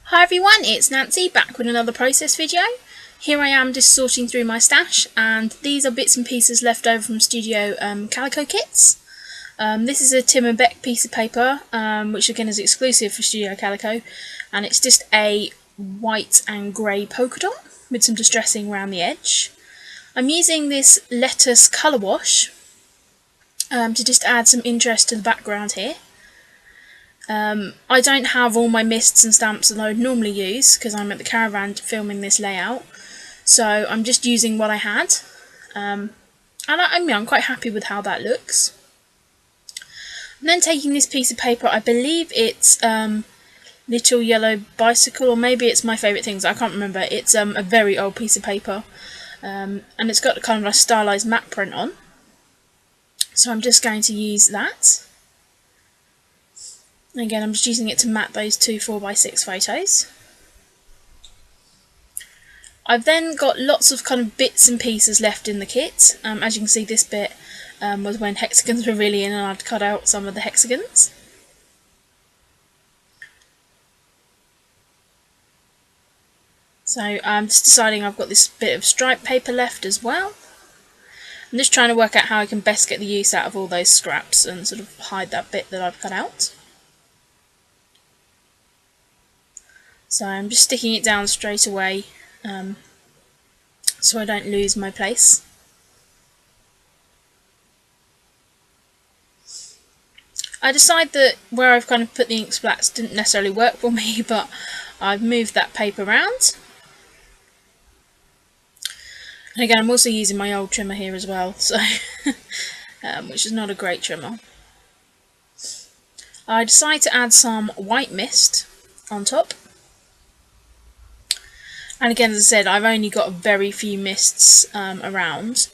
Hi everyone, it's Nancy back with another process video. Here I am just sorting through my stash, and these are bits and pieces left over from Studio Calico kits. This is a Tim and Beck piece of paper, which again is exclusive for Studio Calico, and it's just a white and grey polka dot with some distressing around the edge. I'm using this lettuce colour wash to just add some interest to the background here. I don't have all my mists and stamps that I would normally use because I'm at the caravan filming this layout, so I'm just using what I had, and I'm quite happy with how that looks. I'm then taking this piece of paper, I believe it's Little Yellow Bicycle, or maybe it's My Favourite Things, I can't remember. It's a very old piece of paper, and it's got kind of a stylised map print on, so I'm just going to use that. Again, I'm just using it to map those two 4x6 photos. I've then got lots of kind of bits and pieces left in the kit. As you can see, this bit was when hexagons were really in, and I'd cut out some of the hexagons. So I'm just deciding I've got this bit of stripe paper left as well. I'm just trying to work out how I can best get the use out of all those scraps and sort of hide that bit that I've cut out. So I'm just sticking it down straight away so I don't lose my place. I decide that where I've kind of put the ink splats didn't necessarily work for me, but I've moved that paper around. And again, I'm also using my old trimmer here as well, so which is not a great trimmer. I decide to add some white mist on top. And again, as I said, I've only got very few mists around.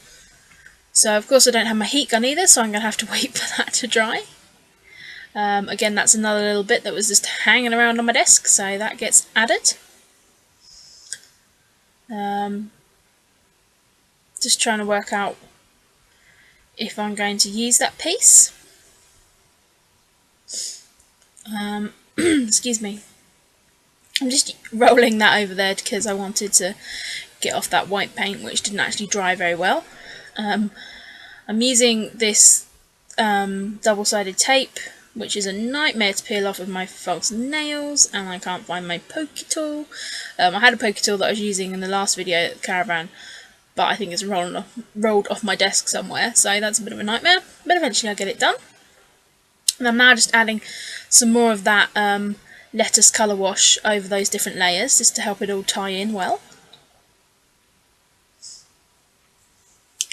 So of course I don't have my heat gun either, so I'm going to have to wait for that to dry. Again, that's another little bit that was just hanging around on my desk, so that gets added. Just trying to work out if I'm going to use that piece. Excuse me. I'm just rolling that over there because I wanted to get off that white paint, which didn't actually dry very well. I'm using this double-sided tape, which is a nightmare to peel off with my false nails, and I can't find my pokey tool. I had a pokey tool that I was using in the last video at the caravan, but I think it's rolled off my desk somewhere, so that's a bit of a nightmare, but eventually I'll get it done. And I'm now just adding some more of that lettuce colour wash over those different layers, just to help it all tie in well.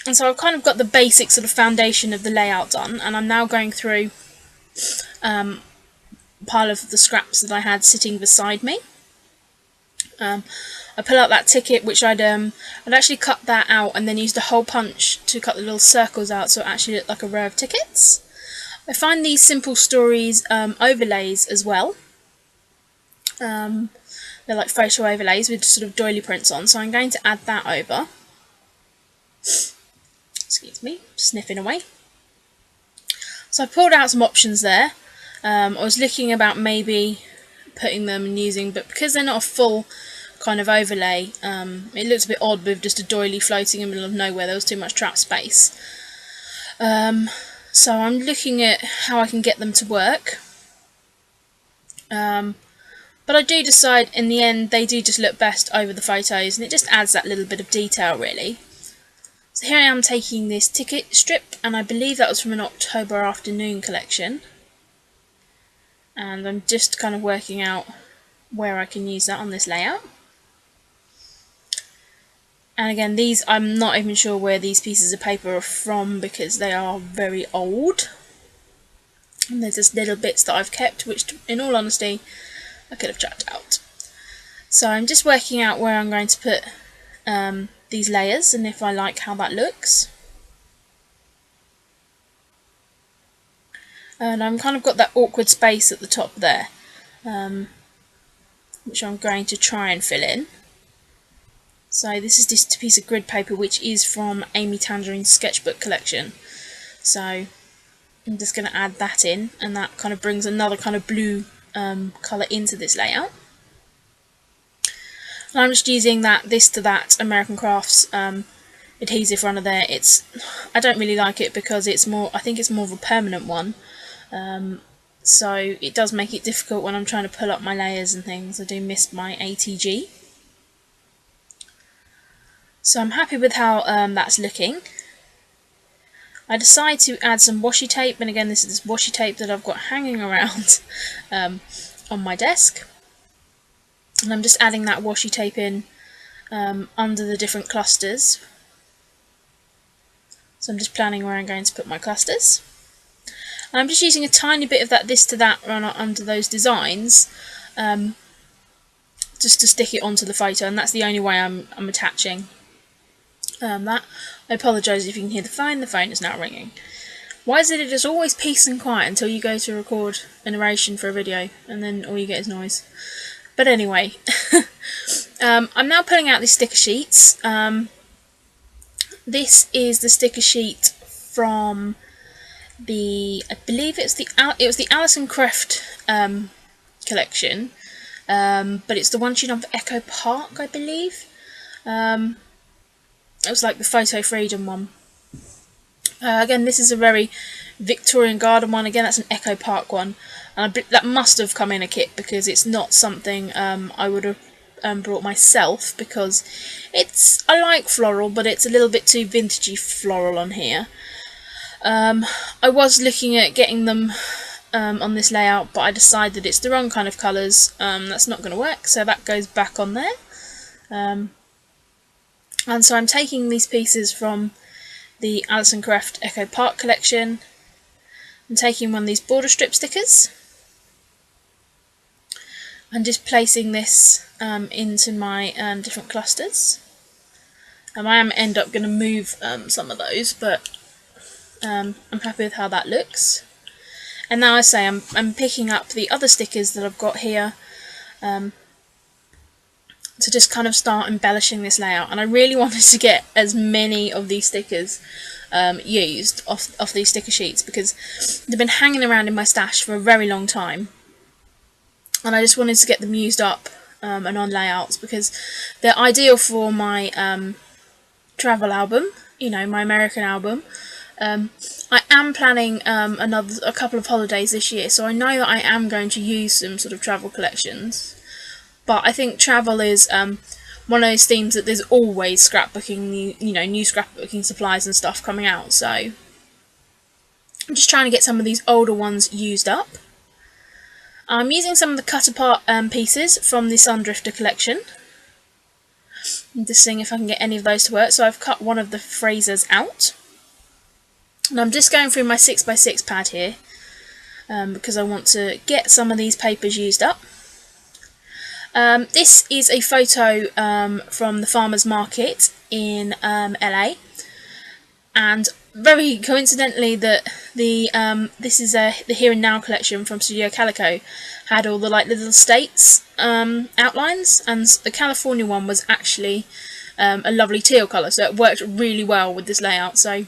And so I've kind of got the basic sort of foundation of the layout done, and I'm now going through a pile of the scraps that I had sitting beside me. I pull out that ticket, which I'd actually cut that out and then used a hole punch to cut the little circles out so it actually looked like a row of tickets. I find these simple stories overlays as well. They're like photo overlays with sort of doily prints on, so I'm going to add that over. Excuse me, sniffing away. So I pulled out some options there. I was looking about maybe putting them and using, but because they're not a full kind of overlay, it looks a bit odd with just a doily floating in the middle of nowhere. There was too much trap space. So I'm looking at how I can get them to work. But I do decide in the end they do just look best over the photos, and it just adds that little bit of detail really. So here I am taking this ticket strip, and I believe that was from an October afternoon collection. And I'm just kind of working out where I can use that on this layout. And again, these, I'm not even sure where these pieces of paper are from because they are very old. And there's just little bits that I've kept, which in all honesty I could have chucked out. So I'm just working out where I'm going to put these layers and if I like how that looks. And I've kind of got that awkward space at the top there, which I'm going to try and fill in. So this is this piece of grid paper, which is from Amy Tangerine's sketchbook collection. So I'm just going to add that in, and that kind of brings another kind of blue colour into this layout. And I'm just using this to that American Crafts adhesive runner there. I don't really like it because I think it's more of a permanent one. So it does make it difficult when I'm trying to pull up my layers and things. I do miss my ATG. So I'm happy with how that's looking. I decided to add some washi tape, and again this is washi tape that I've got hanging around on my desk. And I'm just adding that washi tape in under the different clusters. So I'm just planning where I'm going to put my clusters. And I'm just using a tiny bit of that this to that runner under those designs, just to stick it onto the photo, and that's the only way I'm attaching that. I apologise if you can hear the phone is now ringing. Why is it is always peace and quiet until you go to record a narration for a video, and then all you get is noise? But anyway, I'm now pulling out these sticker sheets. This is the sticker sheet from I believe it was the Alison Creft collection, but it's the one she done for Echo Park, I believe. It was like the Photo Freedom one. Again, this is a very Victorian garden one. Again, that's an Echo Park one, and that must have come in a kit because it's not something I would have brought myself, because I like floral, but it's a little bit too vintagey floral on here. I was looking at getting them on this layout, but I decided it's the wrong kind of colours. That's not going to work, so that goes back on there. And so I'm taking these pieces from the Alison Creft Echo Park collection. I'm taking one of these border strip stickers and just placing this into my different clusters. I am end up going to move some of those, but I'm happy with how that looks. And now I say I'm picking up the other stickers that I've got here to just kind of start embellishing this layout. And I really wanted to get as many of these stickers used off these sticker sheets, because they've been hanging around in my stash for a very long time, and I just wanted to get them used up and on layouts, because they're ideal for my travel album, my American album. I am planning a couple of holidays this year, so I know that I am going to use some sort of travel collections. But I think travel is one of those themes that there's always scrapbooking, new scrapbooking supplies and stuff coming out. So I'm just trying to get some of these older ones used up. I'm using some of the cut apart pieces from the Sundrifter collection. I'm just seeing if I can get any of those to work. So I've cut one of the phrases out. And I'm just going through my 6x6 pad here because I want to get some of these papers used up. This is a photo from the farmer's market in LA, and very coincidentally that this is the Here and Now collection from Studio Calico had all the little states outlines, and the California one was actually a lovely teal colour, so it worked really well with this layout. So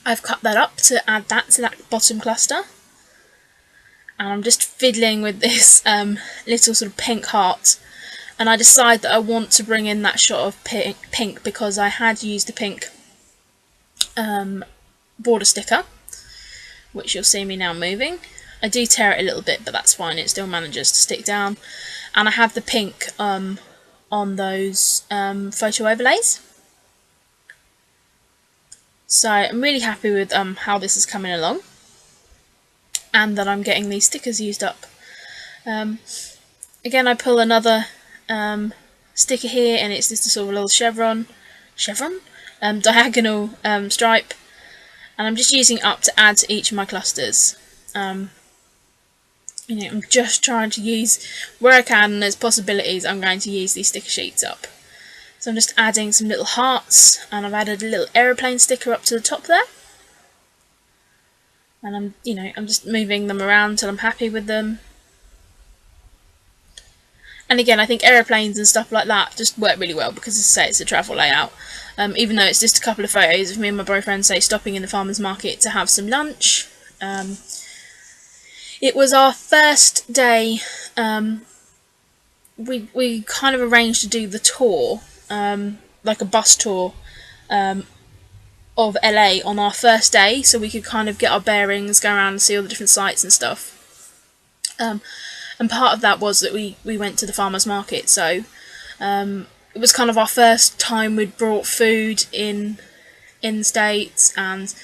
I've cut that up to add that to that bottom cluster. And I'm just fiddling with this little sort of pink heart, and I decide that I want to bring in that shot of pink because I had used the pink border sticker, which you'll see me now moving. I do tear it a little bit, but that's fine, it still manages to stick down. And I have the pink on those photo overlays. So I'm really happy with how this is coming along, and that I'm getting these stickers used up. Again, I pull another sticker here, and it's just a sort of a little chevron diagonal stripe, and I'm just using it up to add to each of my clusters. I'm just trying to use, where I can and there's possibilities, I'm going to use these sticker sheets up. So I'm just adding some little hearts, and I've added a little aeroplane sticker up to the top there. And I'm just moving them around until I'm happy with them. And again, I think aeroplanes and stuff like that just work really well because, as I say, it's a travel layout. Even though it's just a couple of photos of me and my boyfriend, say, stopping in the farmer's market to have some lunch. It was our first day we kind of arranged to do the tour, like a bus tour, of LA on our first day, so we could kind of get our bearings, go around and see all the different sites and stuff. And part of that was that we went to the farmers market, so it was kind of our first time we'd brought food in the States, and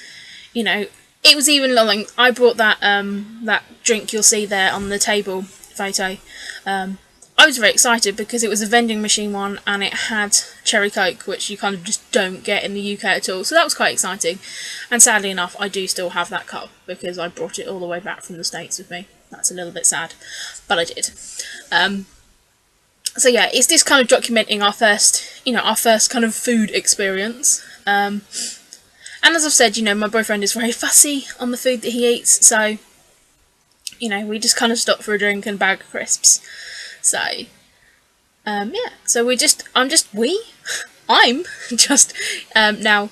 you know, it was even like I brought that that drink you'll see there on the table photo. I was very excited because it was a vending machine one and it had cherry coke, which you kind of just don't get in the UK at all, so that was quite exciting. And sadly enough, I do still have that cup because I brought it all the way back from the States with me. That's a little bit sad, but I did. So yeah, it's just kind of documenting our first kind of food experience. And as I've said, my boyfriend is very fussy on the food that he eats, so we just kind of stopped for a drink and a bag of crisps. So yeah, so I'm just now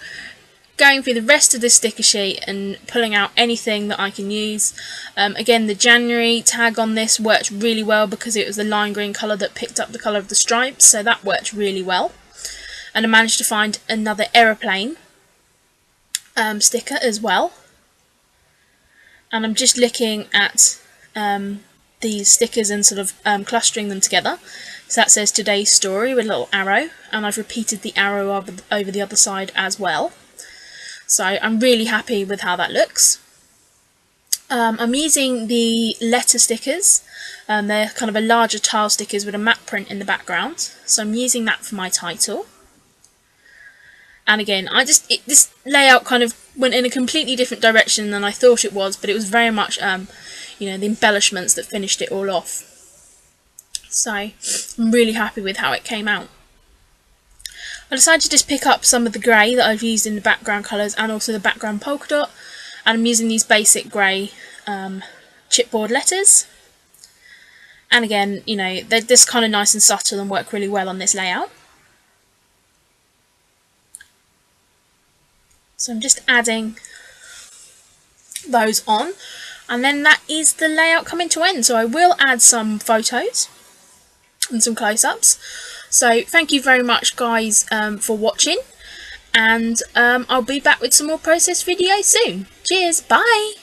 going through the rest of this sticker sheet and pulling out anything that I can use. Again, the January tag on this worked really well because it was the lime green colour that picked up the colour of the stripes, so that worked really well. And I managed to find another aeroplane sticker as well. And I'm just looking at these stickers and sort of clustering them together. So that says today's story with a little arrow, and I've repeated the arrow over the other side as well. So I'm really happy with how that looks. I'm using the letter stickers. They're kind of a larger tile stickers with a map print in the background. So I'm using that for my title. And again, this layout kind of went in a completely different direction than I thought it was, but it was very much the embellishments that finished it all off. So I'm really happy with how it came out. I decided to just pick up some of the grey that I've used in the background colours and also the background polka dot, and I'm using these basic grey chipboard letters. And again, they're just kind of nice and subtle and work really well on this layout. So I'm just adding those on, and then that is the layout coming to end. So I will add some photos and some close-ups. So thank you very much, guys, for watching, and I'll be back with some more process videos soon. Cheers, bye!